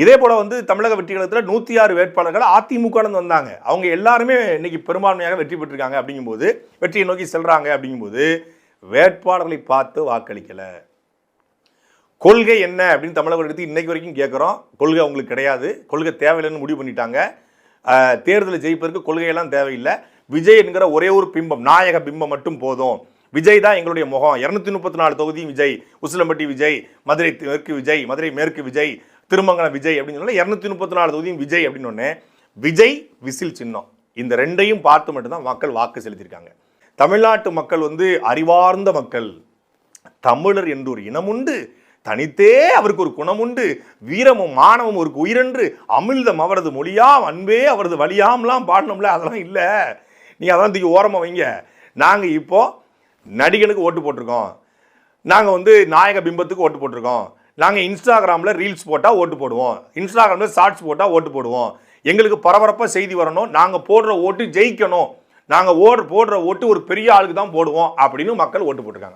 இதே போல தமிழக வெற்றி கழகத்தில் 106 வேட்பாளர்கள் அதிமுக வந்தாங்க. அவங்க எல்லாருமே இன்னைக்கு பெரும்பான்மையாக வெற்றி பெற்றிருக்காங்க. அப்படிங்கும்போது வெற்றியை நோக்கி செல்றாங்க. அப்படிங்கும்போது வேட்பாளர்களை பார்த்து வாக்களிக்கல. கொள்கை என்ன அப்படின்னு தமிழக எடுத்து இன்னைக்கு வரைக்கும் கேட்குறோம். கொள்கை அவங்களுக்கு கிடையாது. கொள்கை தேவையில்லைன்னு முடிவு பண்ணிட்டாங்க. தேர்தலை ஜெயிப்பதற்கு கொள்கையெல்லாம் தேவையில்லை. விஜய் என்கிற ஒரே ஒரு பிம்பம், நாயக பிம்பம் மட்டும் போதும். விஜய் தான் எங்களுடைய முகம். 234 தொகுதியும் விஜய், உசிலம்பட்டி விஜய், மதுரை தெற்கு விஜய், மதுரை மேற்கு விஜய், திருமங்கலம் விஜய் அப்படின்னு சொன்னா 234 தொகுதியும் விஜய் அப்படின்னு ஒன்று. விஜய் விசில் சின்னம், இந்த ரெண்டையும் பார்த்து மட்டும்தான் மக்கள் வாக்கு செலுத்தியிருக்காங்க. தமிழ்நாட்டு மக்கள் அறிவார்ந்த மக்கள். தமிழர் என்று ஒரு இனம் உண்டு, தனித்தே அவருக்கு ஒரு குணம் உண்டு, வீரமும் மானமும் ஒரு உயிரென்று, அமிழ்தம் அவரது மொழியாம், அன்பே அவரது வழியாம்லாம் பாடணும்ல. அதெல்லாம் இல்லை. நீங்கள் அதான் தூக்கி ஓரமாக வைங்க. நாங்கள் இப்போ நடிகனுக்கு ஓட்டு போட்டிருக்கோம், நாங்கள் நாயக பிம்பத்துக்கு ஓட்டு போட்டிருக்கோம், நாங்கள் இன்ஸ்டாகிராமில் ரீல்ஸ் போட்டால் ஓட்டு போடுவோம், இன்ஸ்டாகிராமில் ஷார்ட்ஸ் போட்டால் ஓட்டு போடுவோம், எங்களுக்கு பரபரப்பாக செய்தி வரணும், நாங்கள் போடுற ஓட்டு ஜெயிக்கணும், நாங்கள் போடுற ஓட்டு ஒரு பெரிய ஆளுக்கு தான் போடுவோம் அப்படின்னு மக்கள் ஓட்டு போட்டிருக்காங்க.